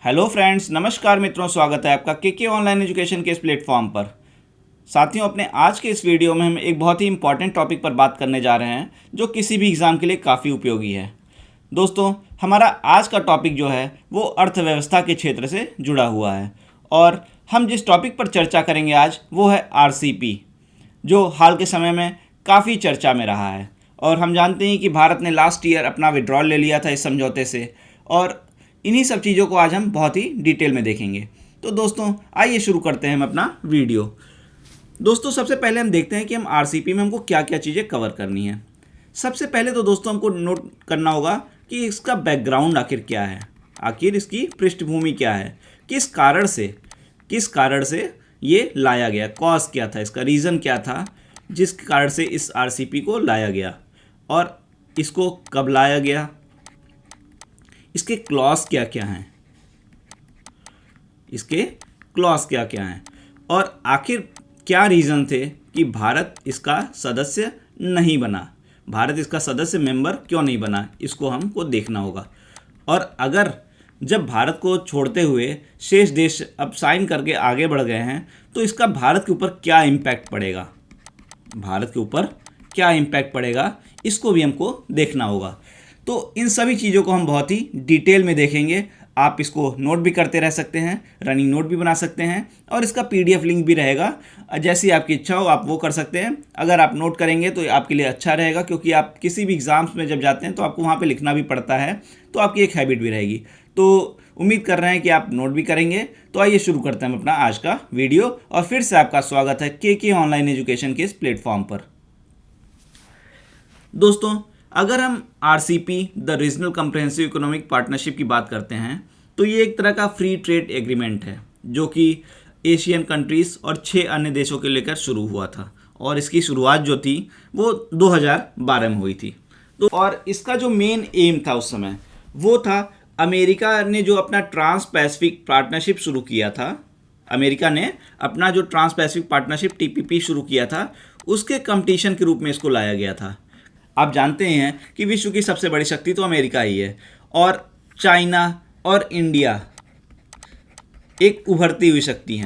Hello friends, नमस्कार मित्रों, स्वागत है आपका के ऑनलाइन एजुकेशन के इस प्लेटफॉर्म पर। साथियों, अपने आज के इस वीडियो में हम एक बहुत ही इंपॉर्टेंट टॉपिक पर बात करने जा रहे हैं जो किसी भी एग्ज़ाम के लिए काफ़ी उपयोगी है। दोस्तों, हमारा आज का टॉपिक जो है वो अर्थव्यवस्था के क्षेत्र से जुड़ा हुआ है और हम जिस टॉपिक पर चर्चा करेंगे आज वो है आरसीपी, जो हाल के समय में काफ़ी चर्चा में रहा है। और हम जानते हैं कि भारत ने लास्ट ईयर अपना विड्रॉल ले लिया था इस समझौते से, और इन्हीं सब चीज़ों को आज हम बहुत ही डिटेल में देखेंगे। तो दोस्तों, आइए शुरू करते हैं हम अपना वीडियो। दोस्तों, सबसे पहले हम देखते हैं कि हम आरसीपी में हमको क्या क्या चीज़ें कवर करनी है। सबसे पहले तो दोस्तों हमको नोट करना होगा कि इसका बैकग्राउंड आखिर क्या है, आखिर इसकी पृष्ठभूमि क्या है, किस कारण से ये लाया गया, कॉज क्या था, इसका रीज़न क्या था जिस कारण से इस आरसीपी को लाया गया, और इसको कब लाया गया, इसके क्लॉज क्या क्या हैं, और आखिर क्या रीज़न थे कि भारत इसका सदस्य नहीं बना, भारत इसका सदस्य मेंबर क्यों नहीं बना, इसको हमको देखना होगा। और अगर जब भारत को छोड़ते हुए शेष देश अब साइन करके आगे बढ़ गए हैं तो इसका भारत के ऊपर क्या इम्पैक्ट पड़ेगा, इसको भी हमको देखना होगा। तो इन सभी चीज़ों को हम बहुत ही डिटेल में देखेंगे। आप इसको नोट भी करते रह सकते हैं, रनिंग नोट भी बना सकते हैं, और इसका पीडीएफ लिंक भी रहेगा। जैसी आपकी इच्छा हो आप वो कर सकते हैं। अगर आप नोट करेंगे तो आपके लिए अच्छा रहेगा, क्योंकि आप किसी भी एग्ज़ाम्स में जब जाते हैं तो आपको वहाँ पे लिखना भी पड़ता है, तो आपकी एक हैबिट भी रहेगी। तो उम्मीद कर रहे हैं कि आप नोट भी करेंगे। तो आइए शुरू करते हैं अपना आज का वीडियो, और फिर से आपका स्वागत है के ऑनलाइन एजुकेशन के इस प्लेटफॉर्म पर। दोस्तों, अगर हम RCP the regional comprehensive economic partnership की बात करते हैं तो ये एक तरह का फ्री ट्रेड एग्रीमेंट है जो कि एशियन कंट्रीज़ और 6 अन्य देशों के लेकर शुरू हुआ था, और इसकी शुरुआत जो थी वो 2012 में हुई थी। तो और इसका जो मेन एम था उस समय वो था, अमेरिका ने जो अपना ट्रांस पैसिफिक पार्टनरशिप शुरू किया था, अमेरिका ने अपना जो ट्रांस पैसिफिक पार्टनरशिप टीपीपी शुरू किया था, उसके कंपटीशन के रूप में इसको लाया गया था। आप जानते हैं कि विश्व की सबसे बड़ी शक्ति तो अमेरिका ही है, और चाइना और इंडिया एक उभरती हुई शक्ति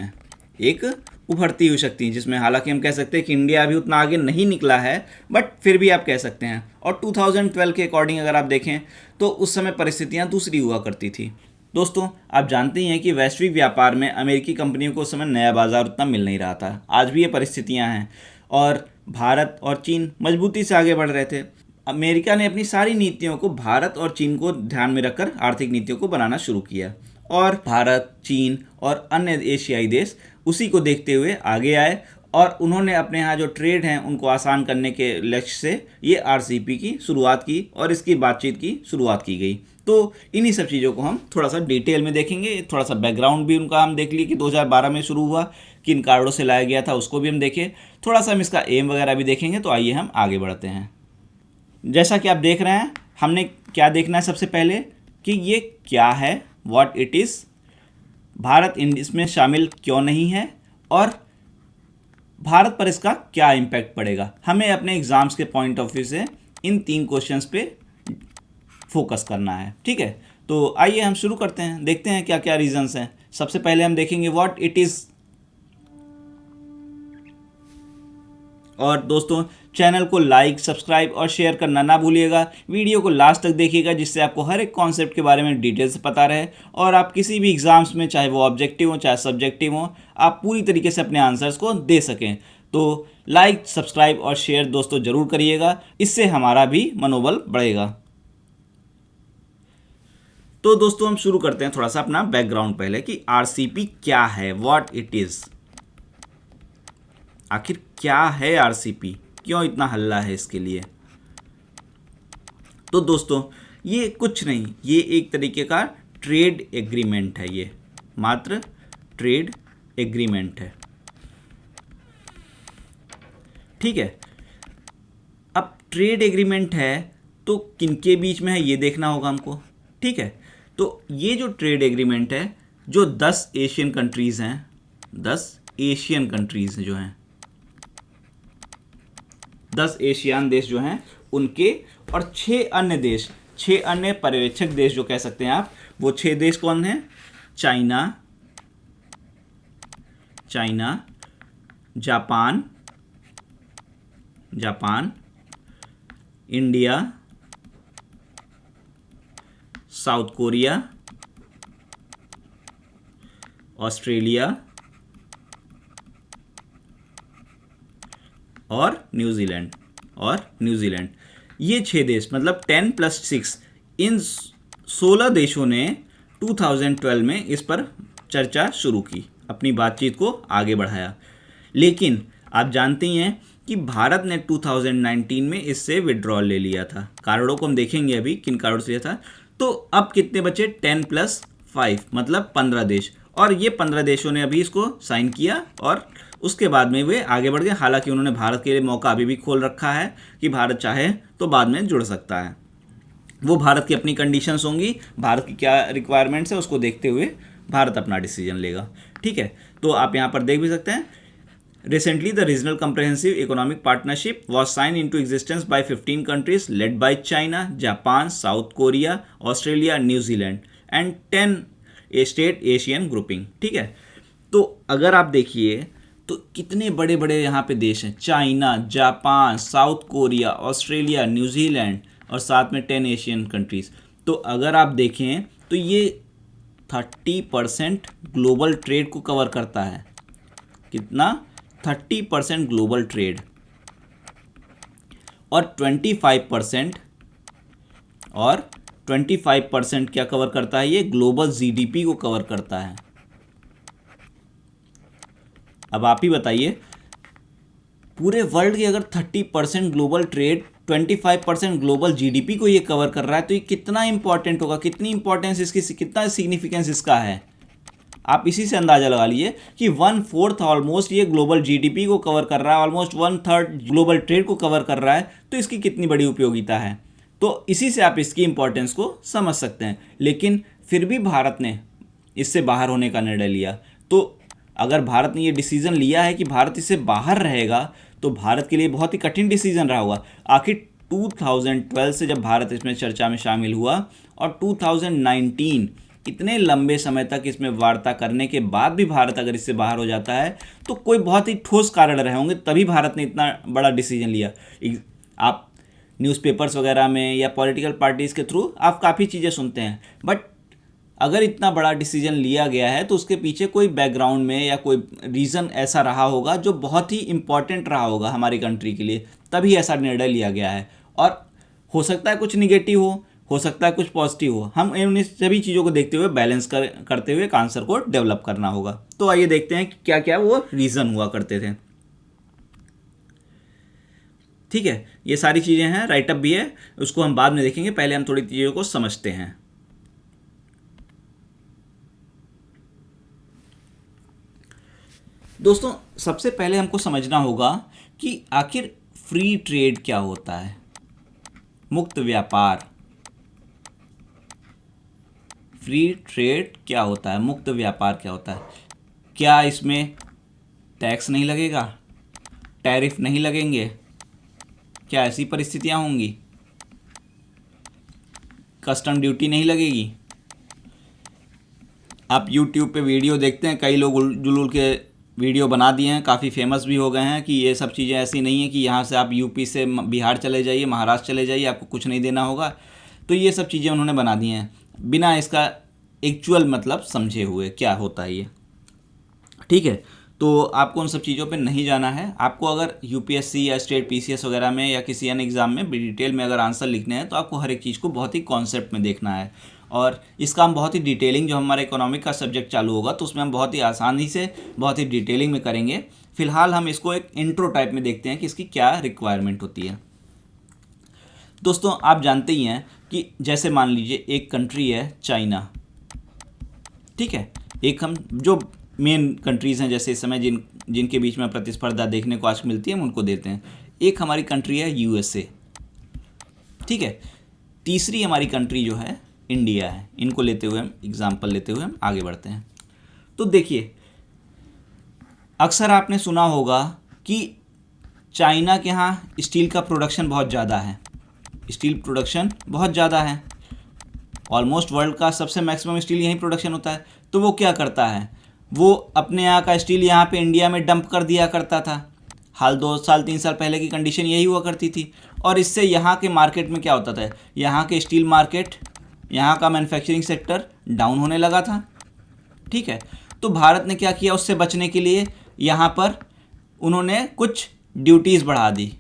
हैं, जिसमें हालांकि हम कह सकते हैं कि इंडिया अभी उतना आगे नहीं निकला है, बट फिर भी आप कह सकते हैं। और 2012 के अकॉर्डिंग अगर आप देखें तो उस समय परिस्थितियां दूसरी हुआ करती थी। दोस्तों, आप जानते ही हैं कि वैश्विक व्यापार में अमेरिकी कंपनियों को उस समय नया बाजार उतना मिल नहीं रहा था। आज भी ये परिस्थितियां हैं, और भारत और चीन मजबूती से आगे बढ़ रहे थे। अमेरिका ने अपनी सारी नीतियों को भारत और चीन को ध्यान में रखकर आर्थिक नीतियों को बनाना शुरू किया, और भारत, चीन और अन्य एशियाई देश उसी को देखते हुए आगे आए, और उन्होंने अपने यहाँ जो ट्रेड हैं उनको आसान करने के लक्ष्य से ये आरसीपी की शुरुआत की और इसकी बातचीत की शुरुआत की गई। तो इन्हीं सब चीज़ों को हम थोड़ा सा डिटेल में देखेंगे। थोड़ा सा बैकग्राउंड भी उनका हम देख लिए कि 2012 में शुरू हुआ, किन कारणों से लाया गया था, उसको भी हम देखें। थोड़ा सा हम इसका एम वगैरह भी देखेंगे। तो आइए हम आगे बढ़ते हैं। जैसा कि आप देख रहे हैं, हमने क्या देखना है सबसे पहले कि ये क्या है, व्हाट इट इज़, भारत इसमें शामिल क्यों नहीं है, और भारत पर इसका क्या इम्पैक्ट पड़ेगा। हमें अपने एग्ज़ाम्स के पॉइंट ऑफ व्यू से इन 3 क्वेश्चंस पे फोकस करना है, ठीक है। तो आइए हम शुरू करते हैं, देखते हैं क्या क्या रीजंस हैं। सबसे पहले हम देखेंगे व्हाट इट इज़। और दोस्तों, चैनल को लाइक, सब्सक्राइब और शेयर करना ना भूलिएगा। वीडियो को लास्ट तक देखिएगा, जिससे आपको हर एक कॉन्सेप्ट के बारे में डिटेल से पता रहे, और आप किसी भी एग्ज़ाम्स में, चाहे वो ऑब्जेक्टिव हो चाहे सब्जेक्टिव हो, आप पूरी तरीके से अपने आंसर्स को दे सकें। तो लाइक, सब्सक्राइब और शेयर दोस्तों ज़रूर करिएगा, इससे हमारा भी मनोबल बढ़ेगा। तो दोस्तों, हम शुरू करते हैं थोड़ा सा अपना बैकग्राउंड पहले कि आरसीपी क्या है, व्हाट इट इज़। आखिर क्या है आरसीपी, क्यों इतना हल्ला है इसके लिए। तो दोस्तों, ये कुछ नहीं, ये एक तरीके का ट्रेड एग्रीमेंट है, ये मात्र ट्रेड एग्रीमेंट है, ठीक है। अब ट्रेड एग्रीमेंट है तो किनके बीच में है ये देखना होगा हमको, ठीक है। तो ये जो ट्रेड एग्रीमेंट है, जो 10 एशियन कंट्रीज़ हैं, 10 एशियन कंट्रीज़ जो हैं, 10 एशियान देश जो हैं उनके, और 6 अन्य देश, 6 अन्य पर्यवेक्षक देश जो कह सकते हैं आप, वो 6 देश कौन हैं? China, Japan, India, south Korea, Australia और न्यूजीलैंड। ये 6 देश, मतलब 10 + 6, इन 16 देशों ने 2012 में इस पर चर्चा शुरू की, अपनी बातचीत को आगे बढ़ाया। लेकिन आप जानते ही हैं कि भारत ने 2019 में इससे विड्रॉल ले लिया था। कारणों को हम देखेंगे अभी, किन कारणों से लिया था। तो अब कितने बचे? 10 + 5, मतलब 15 देश। और ये 15 देशों ने अभी इसको साइन किया और उसके बाद में वे आगे बढ़ गए। हालांकि उन्होंने भारत के लिए मौका अभी भी खोल रखा है कि भारत चाहे तो बाद में जुड़ सकता है। वो भारत की अपनी कंडीशंस होंगी, भारत की क्या रिक्वायरमेंट्स है उसको देखते हुए भारत अपना डिसीजन लेगा। ठीक है, तो आप यहाँ पर देख भी सकते हैं, Recently, the Regional Comprehensive Economic Partnership was signed into existence by 15 countries led by China, Japan, South Korea, Australia, New Zealand and 10 State Asian Grouping। ठीक है, तो अगर आप देखिए तो कितने बड़े बड़े यहाँ पे देश हैं, China, Japan, south Korea, Australia, New Zealand और साथ में 10 एशियन कंट्रीज़। तो अगर आप देखें तो ये 30% ग्लोबल ट्रेड को कवर करता है। कितना? 30% ग्लोबल ट्रेड और 25% क्या कवर करता है? ये ग्लोबल जीडीपी को कवर करता है। अब आप ही बताइए, पूरे वर्ल्ड की अगर 30% ग्लोबल ट्रेड, 25% ग्लोबल जीडीपी को ये कवर कर रहा है, तो ये कितना इंपॉर्टेंट होगा, कितनी इंपॉर्टेंस इसकी, कितना सिग्निफिकेंस इसका है। आप इसी से अंदाजा लगा लीजिए कि 1/4 ऑलमोस्ट ये ग्लोबल जीडीपी को कवर कर रहा है, ऑलमोस्ट 1/3 ग्लोबल ट्रेड को कवर कर रहा है। तो इसकी कितनी बड़ी उपयोगिता है, तो इसी से आप इसकी इंपॉर्टेंस को समझ सकते हैं। लेकिन फिर भी भारत ने इससे बाहर होने का निर्णय लिया। तो अगर भारत ने ये डिसीज़न लिया है कि भारत इससे बाहर रहेगा, तो भारत के लिए बहुत ही कठिन डिसीज़न रहा होगा। आखिर 2012 से जब भारत इसमें चर्चा में शामिल हुआ और 2019 इतने लंबे समय तक इसमें वार्ता करने के बाद भी भारत अगर इससे बाहर हो जाता है, तो कोई बहुत ही ठोस कारण रहे होंगे, तभी भारत ने इतना बड़ा डिसीजन लिया। आप न्यूज़पेपर्स वगैरह में या पॉलिटिकल पार्टीज़ के थ्रू आप काफ़ी चीज़ें सुनते हैं, बट अगर इतना बड़ा डिसीजन लिया गया है तो उसके पीछे कोई बैकग्राउंड में या कोई रीज़न ऐसा रहा होगा जो बहुत ही इम्पॉर्टेंट रहा होगा हमारी कंट्री के लिए, तभी ऐसा निर्णय लिया गया है। और हो सकता है कुछ निगेटिव हो सकता है कुछ पॉजिटिव हो। हम इन सभी चीज़ों को देखते हुए बैलेंस करते हुए एक आंसर को डेवलप करना होगा। तो आइए देखते हैं कि क्या क्या वो रीज़न हुआ करते थे। ठीक है, ये सारी चीज़ें हैं, राइटअप भी है, उसको हम बाद में देखेंगे, पहले हम थोड़ी चीज़ों को समझते हैं। दोस्तों, सबसे पहले हमको समझना होगा कि आखिर फ्री ट्रेड क्या होता है, मुक्त व्यापार। फ्री ट्रेड क्या होता है, मुक्त व्यापार क्या होता है? क्या इसमें टैक्स नहीं लगेगा, टैरिफ नहीं लगेंगे? क्या ऐसी परिस्थितियां होंगी? कस्टम ड्यूटी नहीं लगेगी? आप YouTube पे वीडियो देखते हैं, कई लोग जुलूल के वीडियो बना दिए हैं, काफ़ी फेमस भी हो गए हैं कि ये सब चीज़ें ऐसी नहीं है कि यहाँ से आप यूपी से बिहार चले जाइए, महाराष्ट्र चले जाइए, आपको कुछ नहीं देना होगा। तो ये सब चीज़ें उन्होंने बना दी हैं बिना इसका एक्चुअल मतलब समझे हुए क्या होता है ये। ठीक है, तो आपको उन सब चीज़ों पे नहीं जाना है। आपको अगर यूपीएससी या स्टेट पीसीएस वगैरह में या किसी अन्य एग्ज़ाम में डिटेल में अगर आंसर लिखने हैं, तो आपको हर एक चीज़ को बहुत ही कॉन्सेप्ट में देखना है। और इसका हम बहुत ही डिटेलिंग, जो हमारा इकोनॉमिक का सब्जेक्ट चालू होगा तो उसमें हम बहुत ही आसानी से बहुत ही डिटेलिंग में करेंगे। फिलहाल हम इसको एक इंट्रो टाइप में देखते हैं कि इसकी क्या रिक्वायरमेंट होती है। दोस्तों, आप जानते ही हैं कि जैसे मान लीजिए एक कंट्री है चाइना, ठीक है, एक हम जो मेन कंट्रीज़ हैं जैसे इस समय जिनके बीच में प्रतिस्पर्धा देखने को आज मिलती है हम उनको देते हैं। एक हमारी कंट्री है यूएसए, ठीक है। तीसरी हमारी कंट्री जो है इंडिया है। इनको लेते हुए हम एग्जाम्पल लेते हुए हम आगे बढ़ते हैं। तो देखिए, अक्सर आपने सुना होगा कि चाइना के यहाँ स्टील का प्रोडक्शन बहुत ज़्यादा है, स्टील प्रोडक्शन बहुत ज़्यादा है। ऑलमोस्ट वर्ल्ड का सबसे मैक्सिमम स्टील यहीं प्रोडक्शन होता है। तो वो क्या करता है, वो अपने यहाँ का स्टील यहाँ पे इंडिया में डंप कर दिया करता था। हाल 2 साल 3 साल पहले की कंडीशन यही हुआ करती थी। और इससे यहाँ के मार्केट में क्या होता था, यहाँ के स्टील मार्केट, यहाँ का मैन्युफैक्चरिंग सेक्टर डाउन होने लगा था। ठीक है, तो भारत ने क्या किया, उससे बचने के लिए यहाँ पर उन्होंने कुछ ड्यूटीज़ बढ़ा दी।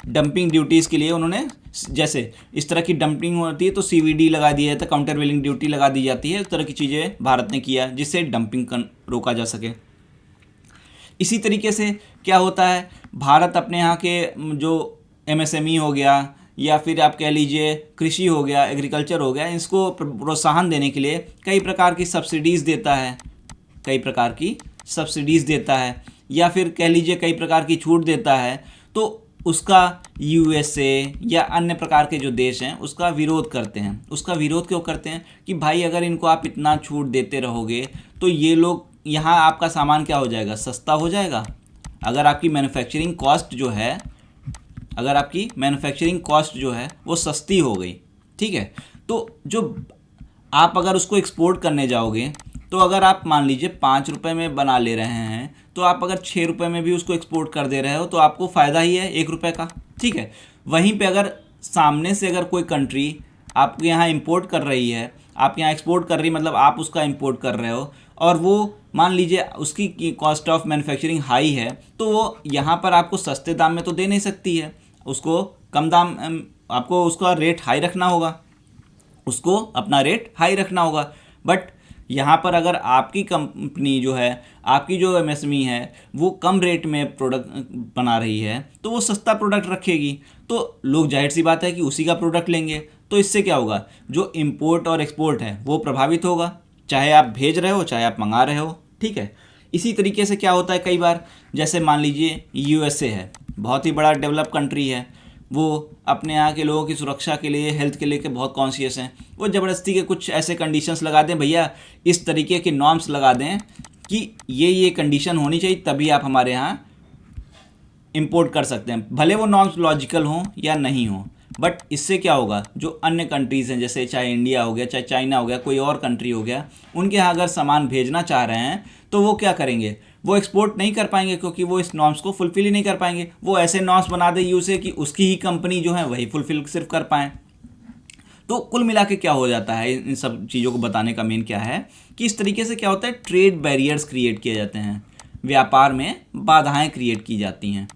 डंपिंग ड्यूटीज़ के लिए उन्होंने, जैसे इस तरह की डंपिंग होती है तो CVD लगा दिया जाता है, काउंटर वेलिंग ड्यूटी लगा दी जाती है। इस तरह की चीज़ें भारत ने किया जिससे डंपिंग रोका जा सके। इसी तरीके से क्या होता है, भारत अपने यहाँ के जो MSME हो गया या फिर आप कह लीजिए कृषि हो गया, एग्रीकल्चर हो गया, इसको प्रोत्साहन देने के लिए कई प्रकार की सब्सिडीज़ देता है, कई प्रकार की सब्सिडीज़ देता है, या फिर कह लीजिए कई प्रकार की छूट देता है। तो उसका USA या अन्य प्रकार के जो देश हैं उसका विरोध करते हैं। उसका विरोध क्यों करते हैं कि भाई अगर इनको आप इतना छूट देते रहोगे तो ये लोग, यहाँ आपका सामान क्या हो जाएगा, सस्ता हो जाएगा। अगर आपकी मैन्युफैक्चरिंग कॉस्ट जो है, अगर आपकी मैन्युफैक्चरिंग कॉस्ट जो है वो सस्ती हो गई, ठीक है, तो जो आप अगर उसको एक्सपोर्ट करने जाओगे तो अगर आप मान लीजिए 5 रुपये में बना ले रहे हैं तो आप अगर 6 रुपये में भी उसको एक्सपोर्ट कर दे रहे हो तो आपको फ़ायदा ही है 1 रुपये का। ठीक है, वहीं पे अगर सामने से अगर कोई कंट्री आपके यहाँ इंपोर्ट कर रही है, आप यहाँ एक्सपोर्ट कर रही, मतलब आप उसका इंपोर्ट कर रहे हो, और वो मान लीजिए उसकी कॉस्ट ऑफ मैन्युफैक्चरिंग हाई है, तो वो यहाँ पर आपको सस्ते दाम में तो दे नहीं सकती है, उसको कम दाम, आपको उसका रेट हाई रखना होगा, उसको अपना रेट हाई रखना होगा। बट यहाँ पर अगर आपकी कंपनी जो है, आपकी जो MSME है वो कम रेट में प्रोडक्ट बना रही है तो वो सस्ता प्रोडक्ट रखेगी, तो लोग जाहिर सी बात है कि उसी का प्रोडक्ट लेंगे। तो इससे क्या होगा, जो इंपोर्ट और एक्सपोर्ट है वो प्रभावित होगा, चाहे आप भेज रहे हो चाहे आप मंगा रहे हो। ठीक है, इसी तरीके से क्या होता है, कई बार जैसे मान लीजिए USA है, बहुत ही बड़ा डेवलप कंट्री है, वो अपने यहाँ के लोगों की सुरक्षा के लिए, हेल्थ के लिए के बहुत कॉन्शियस हैं। वो ज़बरदस्ती के कुछ ऐसे कंडीशंस लगा दें, भैया इस तरीके के नॉर्म्स लगा दें कि ये कंडीशन होनी चाहिए तभी आप हमारे यहाँ इंपोर्ट कर सकते हैं, भले वो नॉर्म्स लॉजिकल हों या नहीं हों। बट इससे क्या होगा, जो अन्य कंट्रीज़ हैं जैसे चाहे इंडिया हो गया, चाहे चाइना हो गया, कोई और कंट्री हो गया, उनके यहाँ अगर सामान भेजना चाह रहे हैं तो वो क्या करेंगे, वो एक्सपोर्ट नहीं कर पाएंगे क्योंकि वो इस नॉर्म्स को फुलफ़िल ही नहीं कर पाएंगे। वो ऐसे नॉर्म्स बना दे USA कि उसकी ही कंपनी जो है वही फुलफ़िल सिर्फ कर पाएँ। तो कुल मिला के क्या हो जाता है, इन सब चीज़ों को बताने का मेन क्या है कि इस तरीके से क्या होता है, ट्रेड बैरियर्स क्रिएट किए जाते हैं, व्यापार में बाधाएं क्रिएट की जाती हैं,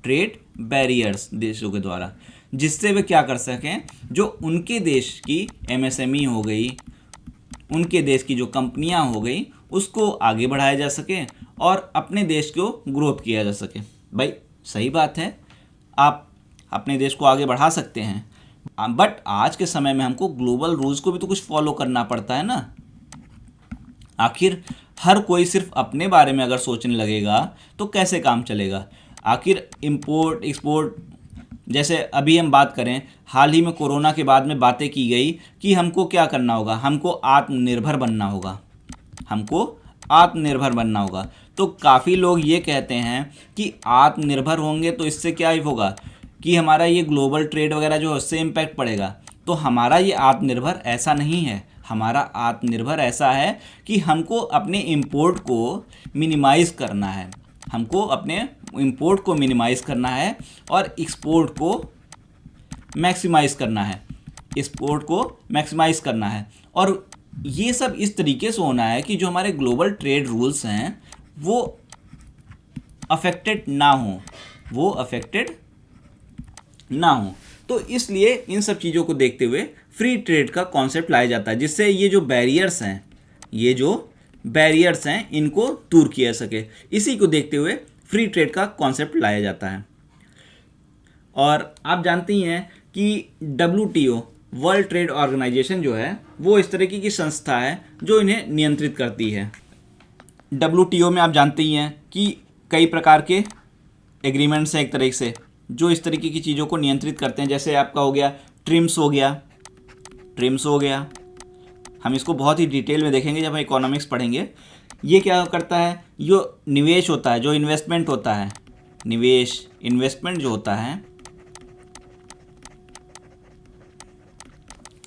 ट्रेड बैरियर्स देशों के द्वारा, जिससे वे क्या कर सकें, जो उनके देश की MSME हो गई, उनके देश की जो कंपनियां हो गई, उसको आगे बढ़ाया जा सके और अपने देश को ग्रोथ किया जा सके। भाई सही बात है, आप अपने देश को आगे बढ़ा सकते हैं, बट आज के समय में हमको ग्लोबल रूल्स को भी तो कुछ फॉलो करना पड़ता है ना। आखिर हर कोई सिर्फ अपने बारे में अगर सोचने लगेगा तो कैसे काम चलेगा। आखिर इंपोर्ट एक्सपोर्ट, जैसे अभी हम बात करें, हाल ही में कोरोना के बाद में बातें की गई कि हमको क्या करना होगा, हमको आत्मनिर्भर बनना होगा, हमको आत्मनिर्भर बनना होगा। तो काफ़ी लोग ये कहते हैं कि आत्मनिर्भर होंगे तो इससे क्या होगा कि हमारा ये ग्लोबल ट्रेड वगैरह जो है उससे इम्पैक्ट पड़ेगा। तो हमारा ये आत्मनिर्भर ऐसा नहीं है, हमारा आत्मनिर्भर ऐसा है कि हमको अपने इंपोर्ट को मिनिमाइज़ करना है, हमको अपने इंपोर्ट को मिनिमाइज़ करना है और एक्सपोर्ट को मैक्सिमाइज़ करना है, एक्सपोर्ट को मैक्सिमाइज़ करना है। और ये सब इस तरीके से होना है कि जो हमारे ग्लोबल ट्रेड रूल्स हैं वो अफेक्टेड ना हो, वो अफेक्टेड ना हो। तो इसलिए इन सब चीज़ों को देखते हुए फ्री ट्रेड का कॉन्सेप्ट लाया जाता है, जिससे ये जो बैरियर्स हैं, ये जो बैरियर्स हैं इनको दूर किया सके। इसी को देखते हुए फ्री ट्रेड का कॉन्सेप्ट लाया जाता है। और आप जानती हैं कि WTO वर्ल्ड ट्रेड ऑर्गेनाइजेशन जो है वो इस तरीके की संस्था है जो इन्हें नियंत्रित करती है। WTO में आप जानते ही हैं कि कई प्रकार के एग्रीमेंट्स हैं एक तरीके से जो इस तरीके की चीज़ों को नियंत्रित करते हैं। जैसे आपका हो गया ट्रिम्स हो गया, ट्रिम्स हो गया, हम इसको बहुत ही डिटेल में देखेंगे जब हम इकोनॉमिक्स पढ़ेंगे। ये क्या करता है, जो निवेश होता है, जो इन्वेस्टमेंट होता है, निवेश इन्वेस्टमेंट जो होता है,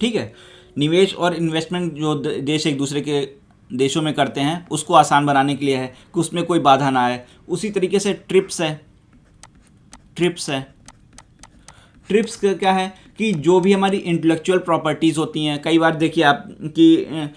ठीक है, निवेश और इन्वेस्टमेंट जो देश एक दूसरे के देशों में करते हैं उसको आसान बनाने के लिए है कि उसमें कोई बाधा ना आए। उसी तरीके से ट्रिप्स है। ट्रिप्स का क्या है कि जो भी हमारी इंटेलेक्चुअल प्रॉपर्टीज़ होती हैं, कई बार देखिए आप कि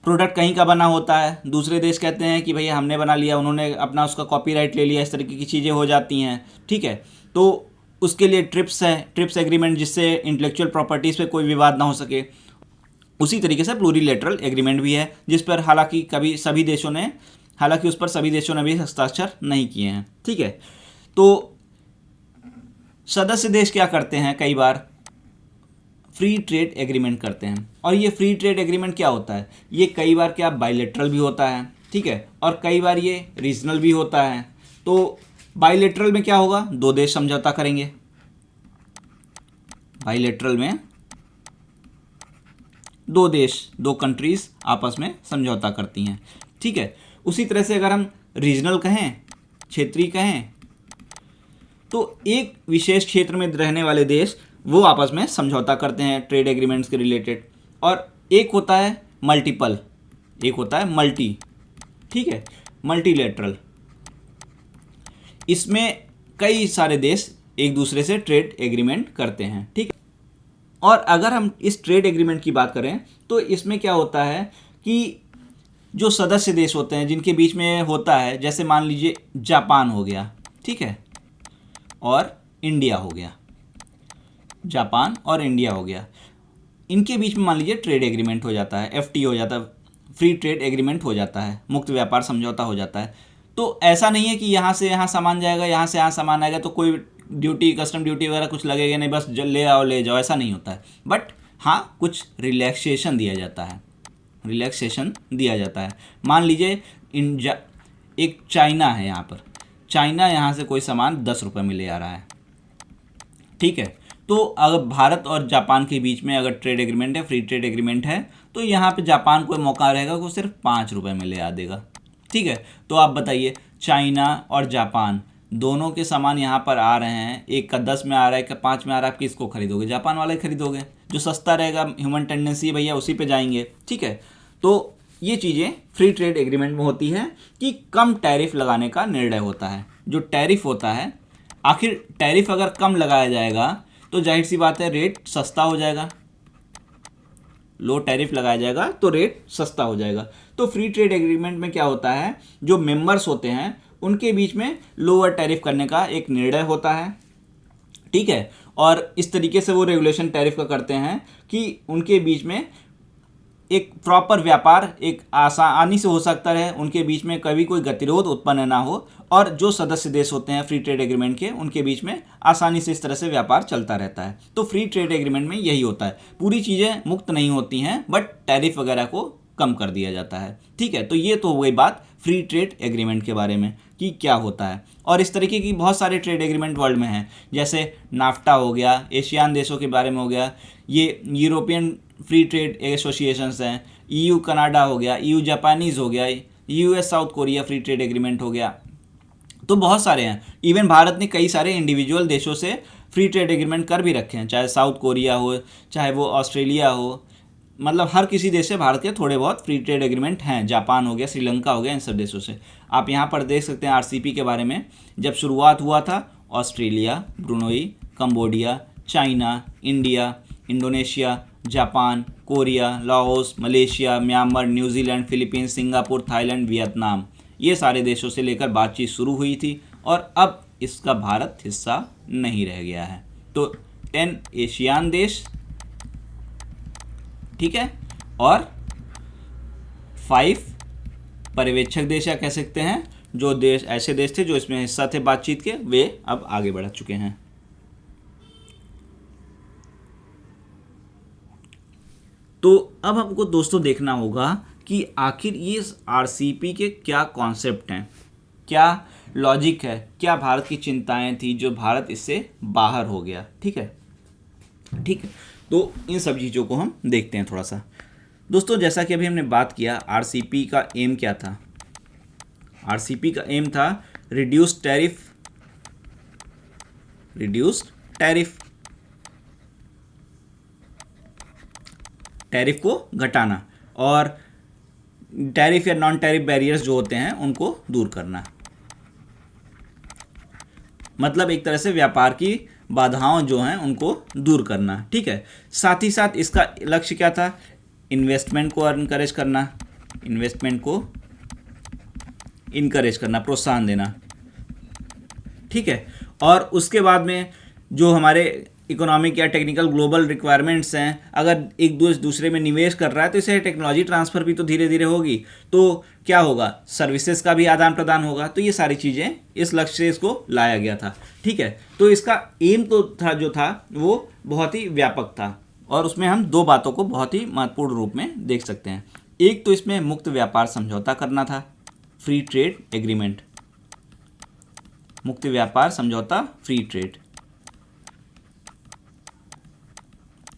प्रोडक्ट कहीं का बना होता है, दूसरे देश कहते हैं कि भैया हमने बना लिया, उन्होंने अपना उसका कॉपीराइट ले लिया, इस तरीके की चीज़ें हो जाती हैं, ठीक है। तो उसके लिए ट्रिप्स है, ट्रिप्स एग्रीमेंट, जिससे इंटेलेक्चुअल प्रॉपर्टीज़ पे कोई विवाद ना हो सके। उसी तरीके से प्लूरीलेटरल एग्रीमेंट भी है, जिस पर हालांकि उस पर सभी देशों ने भी हस्ताक्षर नहीं किए हैं, ठीक है। तो सदस्य देश क्या करते हैं, कई बार फ्री ट्रेड एग्रीमेंट करते हैं। और ये फ्री ट्रेड एग्रीमेंट क्या होता है, ये कई बार क्या बायलैटरल भी होता है, ठीक है, और कई बार ये रीजनल भी होता है। तो बायलैटरल में क्या होगा, दो देश समझौता करेंगे, बायलैटरल में दो कंट्रीज आपस में समझौता करती हैं, ठीक है। उसी तरह से अगर हम रीजनल कहें, क्षेत्रीय कहें, तो एक विशेष क्षेत्र में रहने वाले देश वो आपस में समझौता करते हैं ट्रेड एग्रीमेंट्स के रिलेटेड। और एक होता है मल्टी, ठीक है, मल्टीलेटरल। इसमें कई सारे देश एक दूसरे से ट्रेड एग्रीमेंट करते हैं, ठीक है। और अगर हम इस ट्रेड एग्रीमेंट की बात करें तो इसमें क्या होता है कि जो सदस्य देश होते हैं जिनके बीच में होता है, जैसे मान लीजिए जापान हो गया, ठीक है, और इंडिया हो गया, जापान और इंडिया हो गया, इनके बीच में मान लीजिए ट्रेड एग्रीमेंट हो जाता है, FTA हो जाता है, फ्री ट्रेड एग्रीमेंट हो जाता है, मुक्त व्यापार समझौता हो जाता है। तो ऐसा नहीं है कि यहाँ से यहाँ सामान जाएगा, यहाँ से यहाँ सामान आएगा तो कोई ड्यूटी, कस्टम ड्यूटी वगैरह कुछ लगेगा नहीं, बस ले जाओ, ऐसा नहीं होता है। बट हाँ, कुछ रिलैक्सेशन दिया जाता है। मान लीजिए एक चाइना है, चाइना यहाँ से कोई सामान 10 रुपये में ले आ रहा है, ठीक है। तो अगर भारत और जापान के बीच में अगर ट्रेड एग्रीमेंट है, फ्री ट्रेड एग्रीमेंट है, तो यहाँ पे जापान को मौका रहेगा कि वो सिर्फ 5 रुपये में ले आ देगा, ठीक है। तो आप बताइए, चाइना और जापान दोनों के सामान यहाँ पर आ रहे हैं, एक का 10 में आ रहा है, एक का 5 में आ रहा है, आप किसको खरीदोगे, जापान वाला ही खरीदोगे, जो सस्ता रहेगा, ह्यूमन टेंडेंसी है भैया, उसी पे जाएंगे, ठीक है। तो ये चीज़ें फ्री ट्रेड एग्रीमेंट में होती है कि कम टैरिफ लगाने का निर्णय होता है। जो टैरिफ होता है, आखिर टैरिफ अगर कम लगाया जाएगा तो जाहिर सी बात है रेट सस्ता हो जाएगा, लो टैरिफ लगाया जाएगा तो रेट सस्ता हो जाएगा। तो फ्री ट्रेड एग्रीमेंट में क्या होता है, जो मेंबर्स होते हैं उनके बीच में लोअर टैरिफ करने का एक निर्णय होता है, ठीक है। और इस तरीके से वो रेगुलेशन टैरिफ का करते हैं कि उनके बीच में एक प्रॉपर व्यापार एक आसानी से हो सकता है, उनके बीच में कभी कोई गतिरोध उत्पन्न ना हो, और जो सदस्य देश होते हैं फ्री ट्रेड एग्रीमेंट के, उनके बीच में आसानी से इस तरह से व्यापार चलता रहता है। तो फ्री ट्रेड एग्रीमेंट में यही होता है, पूरी चीज़ें मुक्त नहीं होती हैं, बट टैरिफ वगैरह को कम कर दिया जाता है, ठीक है। तो ये तो हो गई बात फ्री ट्रेड एग्रीमेंट के बारे में कि क्या होता है। और इस तरीके की बहुत सारे ट्रेड एग्रीमेंट वर्ल्ड में हैं, जैसे नाफ्टा हो गया, एशियान देशों के बारे में हो गया, ये यूरोपियन फ्री ट्रेड एसोसिएशंस हैं, EU कनाडा हो गया, EU जापानीज़ हो गया, US south Korea free trade agreement हो गया। तो बहुत सारे हैं। इवन भारत ने कई सारे इंडिविजुअल देशों से फ्री ट्रेड एग्रीमेंट कर भी रखे हैं, चाहे साउथ कोरिया हो, चाहे वो ऑस्ट्रेलिया हो, मतलब हर किसी देश से भारत के थोड़े बहुत फ्री ट्रेड एग्रीमेंट हैं। जापान हो गया, श्रीलंका हो गया, इन सब देशों से। आप यहाँ पर देख सकते हैं RCP के बारे में, जब शुरुआत हुआ था Australia, Brunei, Cambodia, China, India, Indonesia, Japan, Korea, Laos, Malaysia, Myanmar, New Zealand, Philippines, Singapore, Thailand, Vietnam, ये सारे देशों से लेकर बातचीत शुरू हुई थी, और अब इसका भारत हिस्सा नहीं रह गया है। तो 10 एशियान देश, ठीक है, और 5 पर्यवेक्षक देश, या कह सकते हैं जो देश ऐसे देश थे जो इसमें हिस्सा थे बातचीत के, वे अब आगे बढ़ चुके हैं। तो अब हमको दोस्तों देखना होगा कि आखिर ये RCP के क्या कॉन्सेप्ट हैं, क्या लॉजिक है, क्या भारत की चिंताएं थी जो भारत इससे बाहर हो गया, ठीक है। तो इन सब चीज़ों को हम देखते हैं थोड़ा सा। दोस्तों, जैसा कि अभी हमने बात किया, RCP का एम क्या था। RCP का एम था रिड्यूस टैरिफ को घटाना और टैरिफ या नॉन टैरिफ बैरियर्स जो होते हैं उनको दूर करना। मतलब एक तरह से व्यापार की बाधाओं जो हैं उनको दूर करना। ठीक है, साथ ही साथ इसका लक्ष्य क्या था? इन्वेस्टमेंट को इनकरेज करना, इन्वेस्टमेंट को इनकरेज करना, प्रोत्साहन देना। ठीक है, और उसके बाद में जो हमारे इकोनॉमिक या टेक्निकल ग्लोबल रिक्वायरमेंट्स हैं, अगर एक दूसरे में निवेश कर रहा है तो इससे टेक्नोलॉजी ट्रांसफ़र भी तो धीरे धीरे होगी, तो क्या होगा? सर्विसेज का भी आदान प्रदान होगा। तो ये सारी चीज़ें इस लक्ष्य से इसको लाया गया था। ठीक है, तो इसका एम तो था जो था वो बहुत ही व्यापक था और उसमें हम दो बातों को बहुत ही महत्वपूर्ण रूप में देख सकते हैं। एक तो इसमें मुक्त व्यापार समझौता करना था, फ्री ट्रेड एग्रीमेंट, मुक्त व्यापार समझौता, फ्री ट्रेड।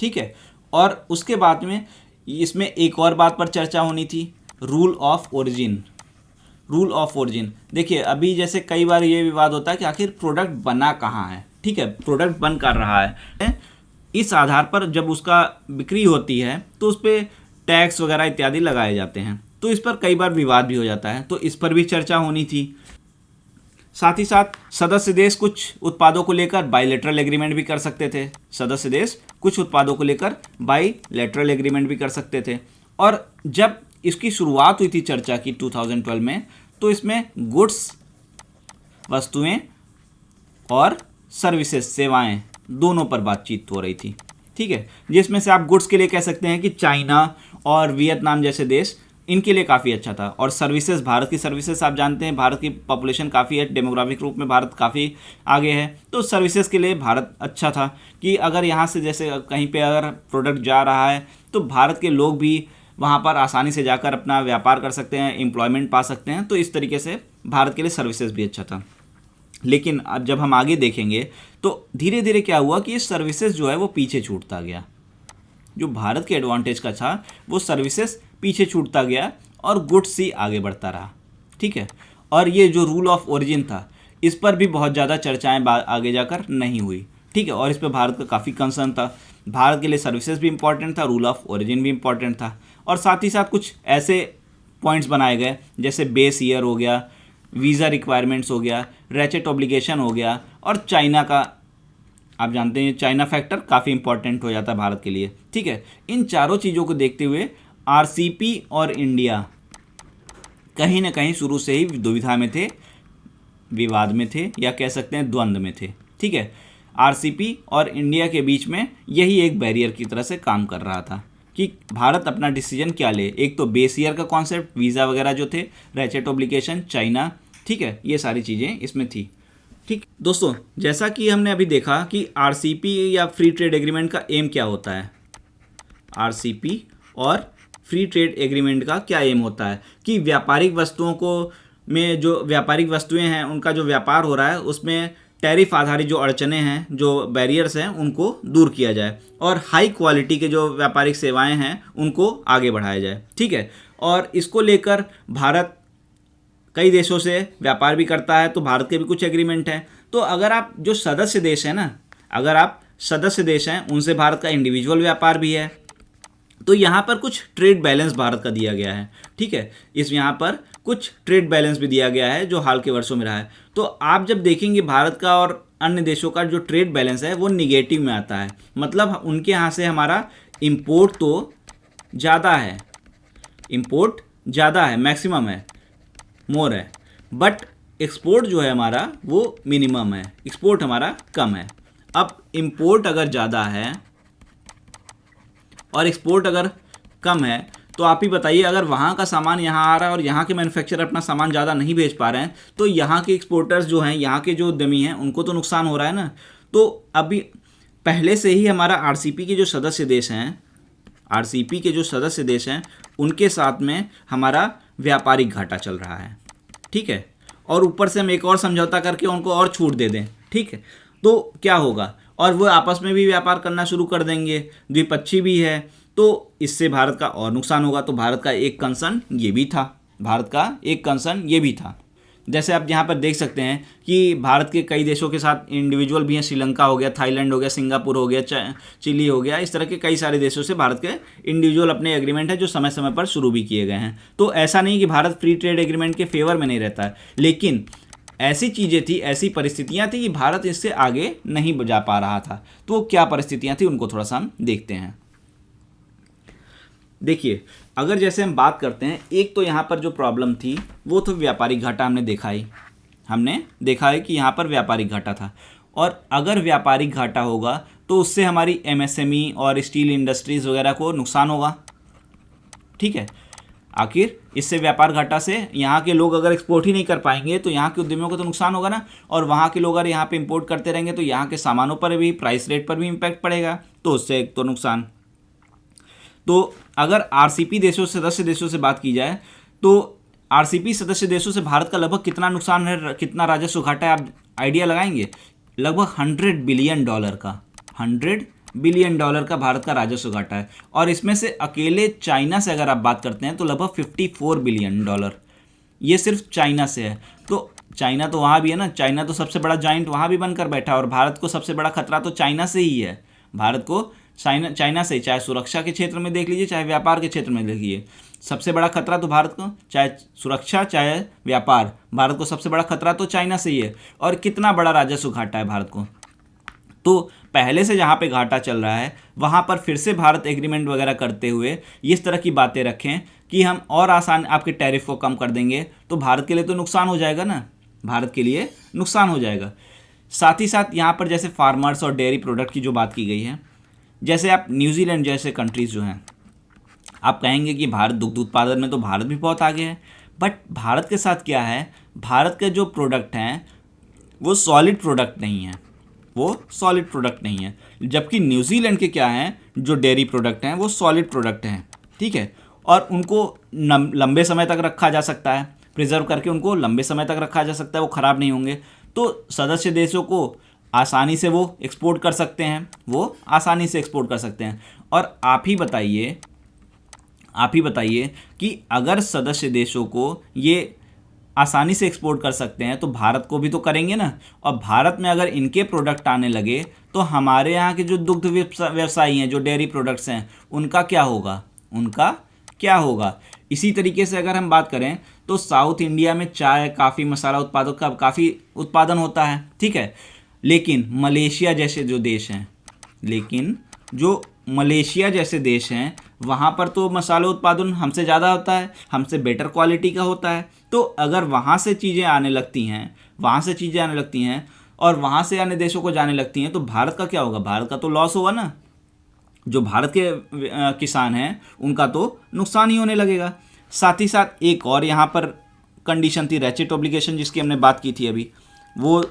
ठीक है, और उसके बाद में इसमें एक और बात पर चर्चा होनी थी, rule of origin. Rule of origin, देखिए अभी जैसे कई बार ये विवाद होता है कि आखिर प्रोडक्ट बना कहाँ है। ठीक है, प्रोडक्ट बन कर रहा है, इस आधार पर जब उसका बिक्री होती है तो उस पर टैक्स वगैरह इत्यादि लगाए जाते हैं, तो इस पर कई बार विवाद भी हो जाता है, तो इस पर भी चर्चा होनी थी। साथ ही साथ सदस्य देश कुछ उत्पादों को लेकर बाइलेटरल एग्रीमेंट भी कर सकते थे। सदस्य देश कुछ उत्पादों को लेकर बाइलेटरल एग्रीमेंट भी कर सकते थे। और जब इसकी शुरुआत हुई थी चर्चा की 2012 में, तो इसमें गुड्स, वस्तुएं और सर्विसेज, सेवाएं, दोनों पर बातचीत हो रही थी। ठीक है, जिसमें से आप गुड्स के लिए कह सकते हैं कि चाइना और वियतनाम जैसे देश, इनके लिए काफ़ी अच्छा था। और सर्विसेज, भारत की सर्विसेज आप जानते हैं, भारत की पॉपुलेशन काफ़ी है, डेमोग्राफिक रूप में भारत काफ़ी आगे है, तो सर्विसेज के लिए भारत अच्छा था कि अगर यहाँ से जैसे कहीं पे अगर प्रोडक्ट जा रहा है तो भारत के लोग भी वहाँ पर आसानी से जाकर अपना व्यापार कर सकते हैं, एम्प्लॉयमेंट पा सकते हैं, तो इस तरीके से भारत के लिए सर्विसेज भी अच्छा था। लेकिन अब जब हम आगे देखेंगे तो धीरे धीरे क्या हुआ कि ये सर्विसेज जो है वो पीछे छूटता गया। जो भारत के एडवांटेज का था वो सर्विसेज पीछे छूटता गया और गुड्स ही आगे बढ़ता रहा। ठीक है, और ये जो रूल ऑफ ओरिजिन था इस पर भी बहुत ज़्यादा चर्चाएं आगे जाकर नहीं हुई। ठीक है, और इस पर भारत का काफ़ी कंसर्न था। भारत के लिए सर्विसेज भी इंपॉर्टेंट था, रूल ऑफ ओरिजिन भी इंपॉर्टेंट था, और साथ ही साथ कुछ ऐसे पॉइंट्स बनाए गए जैसे बेस ईयर हो गया, वीज़ा रिक्वायरमेंट्स हो गया, रेचेट ऑब्लिगेशन हो गया, और चाइना का आप जानते हैं चाइना फैक्टर काफ़ी इंपॉर्टेंट हो जाता है भारत के लिए। ठीक है, इन चारों चीज़ों को देखते हुए आरसीपी और इंडिया कहीं ना कहीं शुरू से ही दुविधा में थे, विवाद में थे, या कह सकते हैं द्वंद्व में थे। ठीक है, आरसीपी और इंडिया के बीच में यही एक बैरियर की तरह से काम कर रहा था कि भारत अपना डिसीजन क्या ले। एक तो बेस ईयर का कॉन्सेप्ट, वीज़ा वगैरह जो थे, रेचेट ऑब्लिगेशन, चाइना, ठीक है, ये सारी चीज़ें इसमें थी। ठीक दोस्तों, जैसा कि हमने अभी देखा कि आरसीपी या फ्री ट्रेड एग्रीमेंट का एम क्या होता है, आरसीपी और फ्री ट्रेड एग्रीमेंट का क्या एम होता है कि व्यापारिक वस्तुओं को में जो व्यापारिक वस्तुएं हैं उनका जो व्यापार हो रहा है उसमें टैरिफ आधारित जो अड़चने हैं, जो बैरियर्स हैं, उनको दूर किया जाए और हाई क्वालिटी के जो व्यापारिक सेवाएं हैं उनको आगे बढ़ाया जाए। ठीक है, और इसको लेकर भारत कई देशों से व्यापार भी करता है, तो भारत के भी कुछ एग्रीमेंट हैं। तो अगर आप जो सदस्य देश हैं ना, अगर आप सदस्य देश हैं उनसे भारत का इंडिविजुअल व्यापार भी है, तो यहाँ पर कुछ ट्रेड बैलेंस भारत का दिया गया है। ठीक है, इस यहाँ पर कुछ ट्रेड बैलेंस भी दिया गया है जो हाल के वर्षों में रहा है। तो आप जब देखेंगे भारत का और अन्य देशों का जो ट्रेड बैलेंस है वो निगेटिव में आता है, मतलब उनके यहाँ से हमारा इम्पोर्ट तो ज़्यादा है, इम्पोर्ट ज़्यादा है, मैक्सिमम है, मोर है, बट एक्सपोर्ट जो है हमारा वो मिनिमम है, एक्सपोर्ट हमारा कम है। अब इम्पोर्ट अगर ज़्यादा है और एक्सपोर्ट अगर कम है तो आप ही बताइए, अगर वहाँ का सामान यहाँ आ रहा है और यहाँ के मैन्युफैक्चरर अपना सामान ज़्यादा नहीं बेच पा रहे हैं तो यहाँ के एक्सपोर्टर्स जो हैं, यहाँ के जो उद्यमी हैं, उनको तो नुकसान हो रहा है ना। तो अभी पहले से ही हमारा आरसीपी के जो सदस्य देश हैं, आरसीपी के जो सदस्य देश हैं उनके साथ में हमारा व्यापारिक घाटा चल रहा है। ठीक है, और ऊपर से हम एक और समझौता करके उनको और छूट दे दें, ठीक है, तो क्या होगा, और वो आपस में भी व्यापार करना शुरू कर देंगे, द्विपक्षीय भी है, तो इससे भारत का और नुकसान होगा। तो भारत का एक कंसर्न ये भी था, भारत का एक कंसर्न ये भी था जैसे आप यहाँ पर देख सकते हैं कि भारत के कई देशों के साथ इंडिविजुअल भी हैं, श्रीलंका हो गया, थाईलैंड हो गया, सिंगापुर हो गया, चिली हो गया, इस तरह के कई सारे देशों से भारत के इंडिविजुअल अपने एग्रीमेंट है जो समय समय पर शुरू भी किए गए हैं। तो ऐसा नहीं कि भारत फ्री ट्रेड एग्रीमेंट के फेवर में नहीं रहता है, लेकिन ऐसी चीज़ें थी, ऐसी परिस्थितियाँ थी कि भारत इससे आगे नहीं जा पा रहा था। तो वो क्या परिस्थितियाँ थी उनको थोड़ा सा हम देखते हैं। देखिए, अगर जैसे हम बात करते हैं, एक तो यहाँ पर जो प्रॉब्लम थी वो तो व्यापारिक घाटा हमने देखा है कि यहाँ पर व्यापारिक घाटा था। और अगर व्यापारिक घाटा होगा तो उससे हमारी एमएसएमई और स्टील इंडस्ट्रीज़ वगैरह को नुकसान होगा। ठीक है, आखिर इससे व्यापार घाटा से यहाँ के लोग अगर एक्सपोर्ट ही नहीं कर पाएंगे तो यहाँ के उद्यमियों को तो नुकसान होगा ना, और वहाँ के लोग अगर यहाँ पे इंपोर्ट करते रहेंगे तो यहाँ के सामानों पर भी, प्राइस रेट पर भी इम्पैक्ट पड़ेगा, तो उससे एक तो नुकसान। तो अगर आरसीपी देशों, सदस्य देशों से बात की जाए तो आरसीपी सदस्य देशों से भारत का लगभग कितना नुकसान है, कितना राजस्व घाटा है, आप आइडिया लगाएंगे? लगभग $100 बिलियन का, $100 बिलियन का भारत का राजस्व घाटा है। और इसमें से अकेले चाइना से अगर आप बात करते हैं तो लगभग $54 बिलियन, ये सिर्फ चाइना से है। तो चाइना तो वहाँ भी है ना, चाइना तो सबसे बड़ा जाइंट वहाँ भी बनकर बैठा है, और भारत को सबसे बड़ा खतरा तो चाइना से ही है। भारत को चाइना से, चाहे सुरक्षा के क्षेत्र में देख लीजिए, चाहे व्यापार के क्षेत्र में देखिए, सबसे बड़ा खतरा तो भारत को, चाहे सुरक्षा चाहे व्यापार, भारत को सबसे बड़ा खतरा तो चाइना से ही है। और कितना बड़ा राजस्व घाटा है भारत को। तो पहले से जहाँ पे घाटा चल रहा है वहाँ पर फिर से भारत एग्रीमेंट वगैरह करते हुए इस तरह की बातें रखें कि हम और आसान आपके टैरिफ को कम कर देंगे, तो भारत के लिए तो नुकसान हो जाएगा ना, भारत के लिए नुकसान हो जाएगा। साथ ही साथ यहाँ पर जैसे फार्मर्स और डेयरी प्रोडक्ट की जो बात की गई है, जैसे आप न्यूजीलैंड जैसे कंट्रीज़ जो हैं, आप कहेंगे कि भारत दुग्ध उत्पादन में तो भारत भी बहुत आगे है, बट भारत के साथ क्या है, भारत के जो प्रोडक्ट हैं वो सॉलिड प्रोडक्ट नहीं है, जबकि न्यूजीलैंड के क्या हैं, जो डेयरी प्रोडक्ट हैं वो सॉलिड प्रोडक्ट हैं। ठीक है, और उनको लंबे समय तक रखा जा सकता है, प्रिजर्व करके उनको लंबे समय तक रखा जा सकता है, वो ख़राब नहीं होंगे। तो सदस्य देशों को आसानी से वो एक्सपोर्ट कर सकते हैं, और आप ही बताइए कि अगर सदस्य देशों को ये आसानी से एक्सपोर्ट कर सकते हैं तो भारत को भी तो करेंगे ना। और भारत में अगर इनके प्रोडक्ट आने लगे तो हमारे यहाँ के जो दुग्ध व्यवसायी हैं, जो डेयरी प्रोडक्ट्स हैं, उनका क्या होगा। इसी तरीके से अगर हम बात करें तो साउथ इंडिया में चाय, काफ़ी, मसाला उत्पादों का काफ़ी उत्पादन होता है। ठीक है, लेकिन मलेशिया जैसे देश हैं वहाँ पर तो मसाला उत्पादन हमसे ज़्यादा होता है, हमसे बेटर क्वालिटी का होता है। तो अगर वहाँ से चीज़ें आने लगती हैं और वहाँ से अन्य देशों को जाने लगती हैं तो भारत का क्या होगा, भारत का तो लॉस होगा ना। जो भारत के किसान हैं उनका तो नुकसान ही होने लगेगा। साथ ही साथ एक और यहाँ पर कंडीशन थी, रैचेट ऑब्लिगेशन, जिसकी हमने बात की थी अभी। वो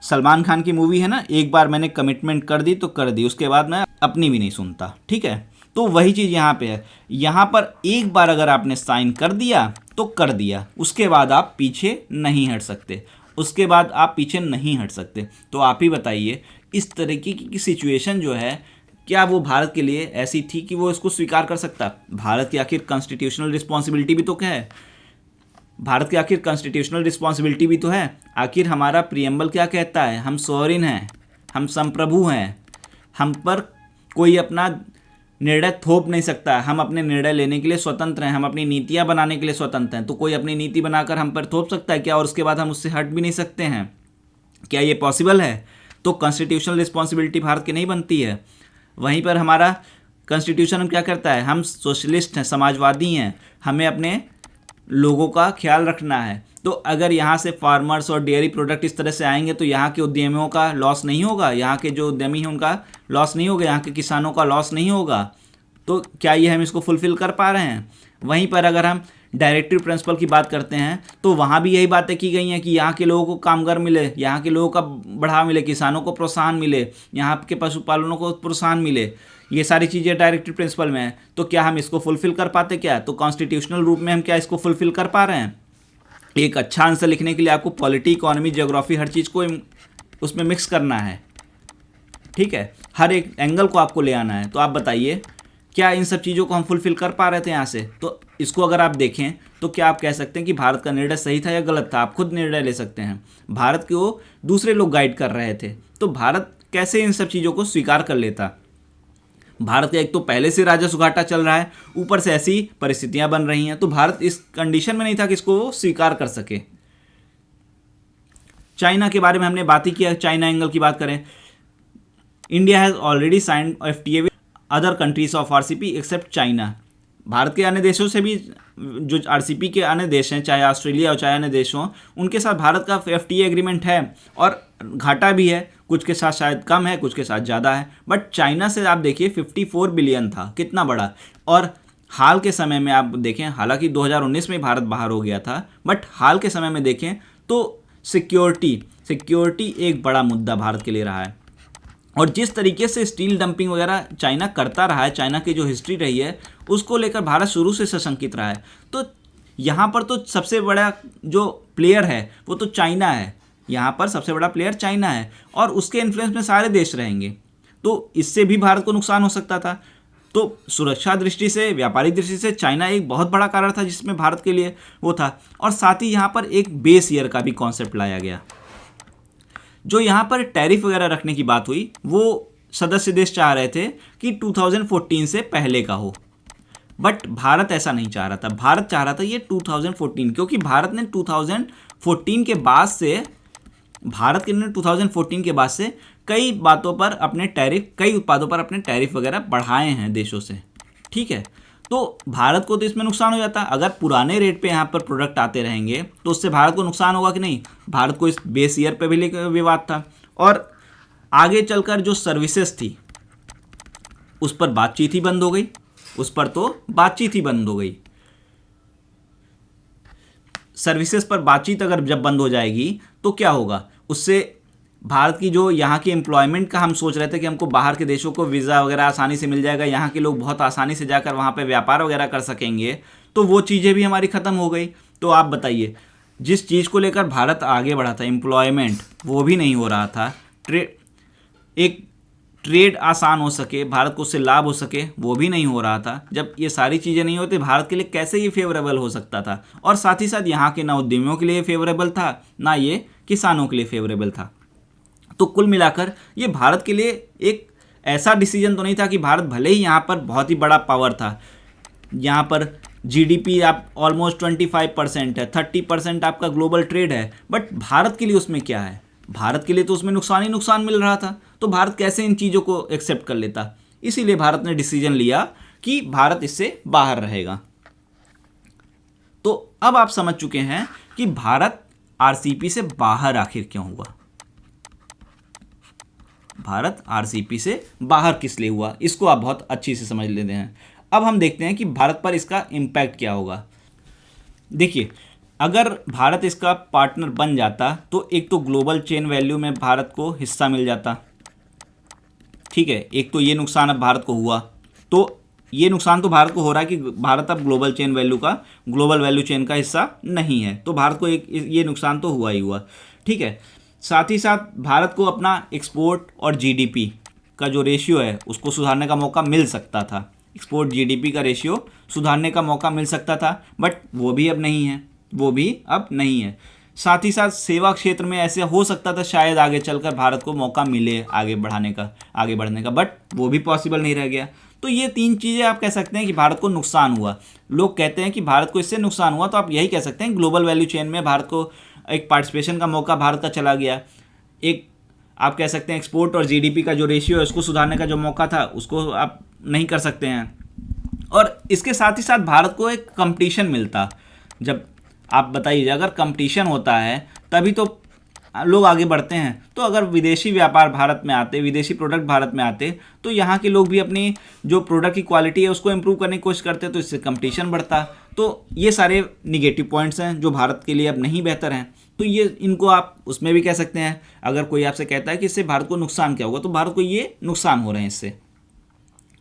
सलमान खान की मूवी है ना, एक बार मैंने कमिटमेंट कर दी तो कर दी, उसके बाद मैं अपनी भी नहीं सुनता। ठीक है, तो वही चीज़ यहाँ पे है। यहाँ पर एक बार अगर आपने साइन कर दिया तो कर दिया, उसके बाद आप पीछे नहीं हट सकते। तो आप ही बताइए, इस तरीके की सिचुएशन जो है, क्या वो भारत के लिए ऐसी थी कि वो इसको स्वीकार कर सकता? भारत की आखिर कॉन्स्टिट्यूशनल रिस्पॉन्सिबिलिटी भी तो क्या है, आखिर हमारा प्रीएम्बल क्या कहता है, हम सॉवरेन हैं, हम संप्रभु हैं, हम पर कोई अपना निर्णय थोप नहीं सकता, हम अपने निर्णय लेने के लिए स्वतंत्र हैं, हम अपनी नीतियां बनाने के लिए स्वतंत्र हैं। तो कोई अपनी नीति बनाकर हम पर थोप सकता है क्या, और उसके बाद हम उससे हट भी नहीं सकते हैं? क्या ये पॉसिबल है? तो कॉन्स्टिट्यूशनल रिस्पॉन्सिबिलिटी भारत की नहीं बनती है। वहीं पर हमारा कॉन्स्टिट्यूशन हम क्या करता है, हम सोशलिस्ट हैं, समाजवादी हैं, हमें अपने लोगों का ख्याल रखना है। तो अगर यहाँ से फार्मर्स और डेयरी प्रोडक्ट इस तरह से आएंगे तो यहाँ के उद्यमियों का लॉस नहीं होगा, यहाँ के जो उद्यमी हैं उनका लॉस नहीं होगा, यहाँ के किसानों का लॉस नहीं होगा। तो क्या ये हम इसको फुलफ़िल कर पा रहे हैं? वहीं पर अगर हम डायरेक्टिव प्रिंसिपल की बात करते हैं तो वहाँ भी यही बातें की गई हैं कि यहाँ के लोगों को कामगार मिले, यहाँ के लोगों का बढ़ावा मिले, किसानों को प्रोत्साहन मिले, यहाँ के पशुपालनों को प्रोत्साहन मिले। ये सारी चीज़ें डायरेक्टिव प्रिंसिपल में हैं। तो क्या हम इसको फुलफ़िल कर पाते? क्या तो कॉन्स्टिट्यूशनल रूप में हम क्या इसको फुलफ़िल कर पा रहे हैं? एक अच्छा आंसर लिखने के लिए आपको पॉलिटी, इकोनॉमी, ज्योग्राफी, हर चीज़ को उसमें मिक्स करना है। ठीक है, हर एक एंगल को आपको ले आना है। तो आप बताइए क्या इन सब चीज़ों को हम फुलफिल कर पा रहे थे यहाँ से? तो इसको अगर आप देखें तो क्या आप कह सकते हैं कि भारत का निर्णय सही था या गलत था? आप खुद निर्णय ले सकते हैं। भारत को दूसरे लोग गाइड कर रहे थे, तो भारत कैसे इन सब चीज़ों को स्वीकार कर लेता? भारत का एक तो पहले से राजस्व घाटा चल रहा है, ऊपर से ऐसी परिस्थितियां बन रही हैं, तो भारत इस कंडीशन में नहीं था कि इसको स्वीकार कर सके। चाइना के बारे में हमने बात ही किया। चाइना एंगल की बात करें, India has already signed FTA with other countries of RCP accept China. Bharat के अन्य देशों से भी जो RCP के अन्य देश हैं, चाहे ऑस्ट्रेलिया और चाहे अन्य देश हों, उनके साथ भारत का FTA एग्रीमेंट है और घाटा भी है, कुछ के साथ शायद कम है, कुछ के साथ ज़्यादा है। बट चाइना से आप देखिए 54 बिलियन था, कितना बड़ा। और हाल के समय में आप देखें, हालांकि 2019 में भारत बाहर हो गया था, बट हाल के समय में देखें तो सिक्योरिटी एक बड़ा मुद्दा भारत के लिए रहा है। और जिस तरीके से स्टील डंपिंग वगैरह चाइना करता रहा है, चाइना की जो हिस्ट्री रही है उसको लेकर भारत शुरू से सशंकित रहा है। तो यहाँ पर तो सबसे बड़ा जो प्लेयर है वो तो चाइना है, यहाँ पर सबसे बड़ा प्लेयर चाइना है और उसके इन्फ्लुएंस में सारे देश रहेंगे, तो इससे भी भारत को नुकसान हो सकता था। तो सुरक्षा दृष्टि से, व्यापारिक दृष्टि से चाइना एक बहुत बड़ा कारण था जिसमें भारत के लिए वो था। और साथ ही यहाँ पर एक बेस ईयर का भी कॉन्सेप्ट लाया गया। जो यहाँ पर टैरिफ वगैरह रखने की बात हुई, वो सदस्य देश चाह रहे थे कि 2014 से पहले का हो, बट भारत ऐसा नहीं चाह रहा था। भारत चाह रहा था ये 2014, क्योंकि भारत ने 2014 के बाद से कई बातों पर अपने टैरिफ, कई उत्पादों पर अपने टैरिफ वगैरह बढ़ाए हैं देशों से, ठीक है। तो भारत को तो इसमें नुकसान हो जाता। अगर पुराने रेट पे यहाँ पर प्रोडक्ट आते रहेंगे तो उससे भारत को नुकसान होगा कि नहीं? भारत को इस बेस ईयर पे भी लेकर विवाद था। और आगे चलकर जो सर्विसेज थी उस पर बातचीत ही बंद हो गई, सर्विसेज पर बातचीत अगर जब बंद हो जाएगी तो क्या होगा? उससे भारत की जो यहाँ की एम्प्लॉयमेंट का हम सोच रहे थे कि हमको बाहर के देशों को वीज़ा वगैरह आसानी से मिल जाएगा, यहाँ के लोग बहुत आसानी से जाकर वहाँ पे व्यापार वगैरह कर सकेंगे, तो वो चीज़ें भी हमारी ख़त्म हो गई। तो आप बताइए, जिस चीज़ को लेकर भारत आगे बढ़ा था, एम्प्लॉयमेंट, वो भी नहीं हो रहा था। ट्रेड आसान हो सके, भारत को उससे लाभ हो सके, वो भी नहीं हो रहा था। जब ये सारी चीज़ें नहीं होती, भारत के लिए कैसे ये फेवरेबल हो सकता था? और साथ ही साथ यहाँ के ना उद्यमियों के लिए फेवरेबल था, ना ये किसानों के लिए फेवरेबल था। तो कुल मिलाकर ये भारत के लिए एक ऐसा डिसीजन तो नहीं था कि भारत भले ही यहाँ पर बहुत ही बड़ा पावर था, यहाँ पर GDP आप ऑलमोस्ट 25% है, 30% आपका ग्लोबल ट्रेड है, बट भारत के लिए उसमें क्या है? भारत के लिए तो उसमें नुकसान ही नुकसान मिल रहा था। तो भारत कैसे इन चीज़ों को एक्सेप्ट कर लेता? इसीलिए भारत ने डिसीजन लिया कि भारत इससे बाहर रहेगा। तो अब आप समझ चुके हैं कि भारत RCP से बाहर आखिर क्यों हुआ। भारत RCP से बाहर किस लिए हुआ, इसको आप बहुत अच्छी से समझ लेते हैं। अब हम देखते हैं कि भारत पर इसका इम्पैक्ट क्या होगा। देखिए, अगर भारत इसका पार्टनर बन जाता तो एक तो ग्लोबल चेन वैल्यू में भारत को हिस्सा मिल जाता, ठीक है। एक तो ये नुकसान अब भारत को हुआ, तो ये नुकसान तो भारत को हो रहा है कि भारत अब ग्लोबल वैल्यू चेन का हिस्सा नहीं है, तो भारत को ये नुकसान तो हुआ ही हुआ, ठीक है। साथ ही साथ भारत को अपना एक्सपोर्ट और GDP का जो रेशियो है उसको सुधारने का मौका मिल सकता था। एक्सपोर्ट GDP का रेशियो सुधारने का मौका मिल सकता था, बट वो भी अब नहीं है। साथ ही साथ सेवा क्षेत्र में ऐसे हो सकता था शायद आगे चलकर भारत को मौका मिले आगे बढ़ने का, बट वो भी पॉसिबल नहीं रह गया। तो ये 3 चीज़ें आप कह सकते हैं कि भारत को नुकसान हुआ। लोग कहते हैं कि भारत को इससे नुकसान हुआ, तो आप यही कह सकते हैं ग्लोबल वैल्यू चेन में भारत को एक पार्टिसिपेशन का मौका भारत का चला गया। एक आप कह सकते हैं एक्सपोर्ट और GDP का जो रेशियो है उसको सुधारने का जो मौका था उसको आप नहीं कर सकते हैं। और इसके साथ ही साथ भारत को एक कंपटीशन मिलता। जब आप बताइए, अगर कंपटीशन होता है तभी तो लोग आगे बढ़ते हैं। तो अगर विदेशी व्यापार भारत में आते, विदेशी प्रोडक्ट भारत में आते, तो यहाँ के लोग भी अपनी जो प्रोडक्ट की क्वालिटी है उसको इम्प्रूव करने की कोशिश करते, तो इससे कंपटीशन बढ़ता। तो ये सारे निगेटिव पॉइंट्स हैं जो भारत के लिए अब नहीं बेहतर हैं। तो ये इनको आप उसमें भी कह सकते हैं। अगर कोई आपसे कहता है कि इससे भारत को नुकसान क्या होगा, तो भारत को ये नुकसान हो रहे हैं इससे।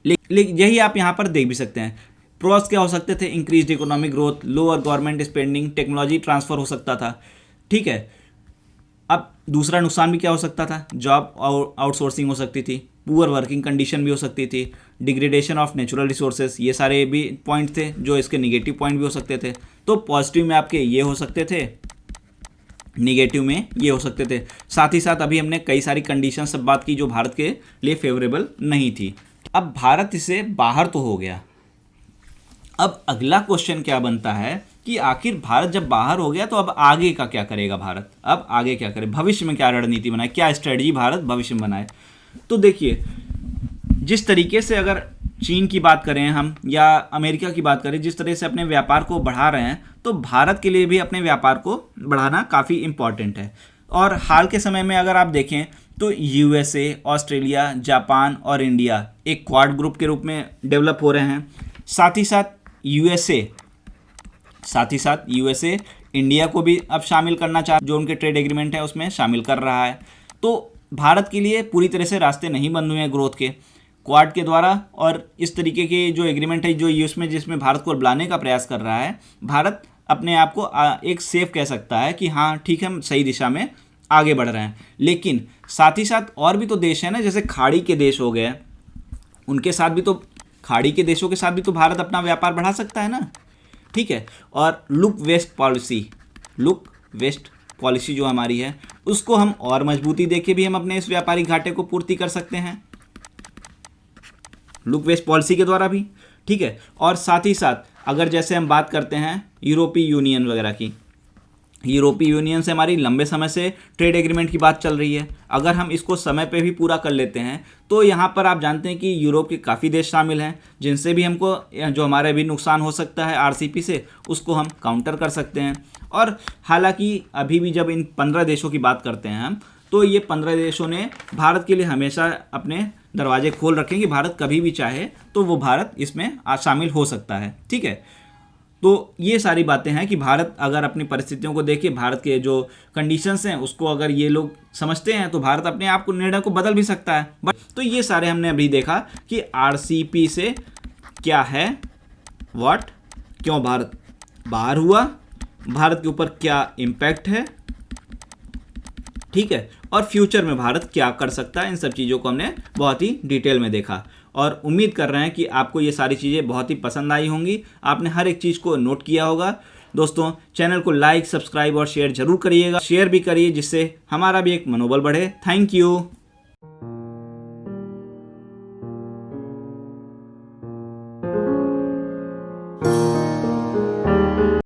लेकिन यही आप यहाँ पर देख भी सकते हैं। प्रोस क्या हो सकते थे? Increased economic growth, lower government spending, technology transfer हो सकता था, ठीक है। अब दूसरा नुकसान भी क्या हो सकता था? जॉब आउटसोर्सिंग हो सकती थी, पुअर वर्किंग कंडीशन भी हो सकती थी, डिग्रेडेशन ऑफ नेचुरल रिसोर्सेज, ये सारे भी पॉइंट थे जो इसके निगेटिव पॉइंट भी हो सकते थे। तो पॉजिटिव में आपके ये हो सकते थे, निगेटिव में ये हो सकते थे। साथ ही साथ अभी हमने कई सारी कंडीशन सब बात की जो भारत के लिए फेवरेबल नहीं थी। अब भारत इससे बाहर तो हो गया, अब अगला क्वेश्चन क्या बनता है कि आखिर भारत जब बाहर हो गया तो अब आगे का क्या करेगा भारत, अब आगे क्या करे, भविष्य में क्या रणनीति बनाए, क्या स्ट्रेटजी भारत भविष्य में बनाए। तो देखिए, जिस तरीके से अगर चीन की बात करें हम या अमेरिका की बात करें, जिस तरह से अपने व्यापार को बढ़ा रहे हैं, तो भारत के लिए भी अपने व्यापार को बढ़ाना काफ़ी इम्पॉर्टेंट है। और हाल के समय में अगर आप देखें तो यूएसए, ऑस्ट्रेलिया, जापान और इंडिया एक क्वाड ग्रुप के रूप में डेवलप हो रहे हैं। साथ ही साथ यूएसए इंडिया को भी अब शामिल करना चाह, जो उनके ट्रेड एग्रीमेंट है उसमें शामिल कर रहा है। तो भारत के लिए पूरी तरह से रास्ते नहीं बंद हुए हैं ग्रोथ के क्वाड के द्वारा, और इस तरीके के जो एग्रीमेंट है जो यूएस में जिसमें भारत को बुलाने का प्रयास कर रहा है, भारत अपने आप को एक सेफ कह सकता है कि हाँ ठीक है, हम सही दिशा में आगे बढ़ रहे हैं। लेकिन साथ ही साथ और भी तो देश हैं ना, जैसे खाड़ी के देश हो गए, उनके साथ भी तो, खाड़ी के देशों के साथ भी तो भारत अपना व्यापार बढ़ा सकता है ना, ठीक है। और लुक वेस्ट पॉलिसी जो हमारी है उसको हम और मजबूती देके भी हम अपने इस व्यापारिक घाटे को पूर्ति कर सकते हैं, लुक वेस्ट पॉलिसी के द्वारा भी, ठीक है। और साथ ही साथ अगर जैसे हम बात करते हैं यूरोपीय यूनियन वगैरह की, यूरोपीय यूनियन से हमारी लंबे समय से ट्रेड एग्रीमेंट की बात चल रही है, अगर हम इसको समय पे भी पूरा कर लेते हैं तो यहाँ पर आप जानते हैं कि यूरोप के काफ़ी देश शामिल हैं, जिनसे भी हमको जो हमारे भी नुकसान हो सकता है आरसीपी से, उसको हम काउंटर कर सकते हैं। और हालांकि अभी भी जब इन 15 देशों की बात करते हैं हम, तो ये 15 देशों ने भारत के लिए हमेशा अपने दरवाजे खोल रखे हैं कि भारत कभी भी चाहे तो वो भारत इसमें शामिल हो सकता है, ठीक है। तो ये सारी बातें हैं कि भारत अगर अपनी परिस्थितियों को देखे, भारत के जो कंडीशंस हैं उसको अगर ये लोग समझते हैं तो भारत अपने आप को निर्णय को बदल भी सकता है। बट तो ये सारे हमने अभी देखा कि आरसीपी से क्या है, क्यों भारत बाहर हुआ, भारत के ऊपर क्या इम्पैक्ट है, ठीक है, और फ्यूचर में भारत क्या कर सकता है। इन सब चीज़ों को हमने बहुत ही डिटेल में देखा और उम्मीद कर रहे हैं कि आपको ये सारी चीज़ें बहुत ही पसंद आई होंगी, आपने हर एक चीज़ को नोट किया होगा। दोस्तों, चैनल को लाइक, सब्सक्राइब और शेयर जरूर करिएगा, शेयर भी करिए जिससे हमारा भी एक मनोबल बढ़े। Thank you.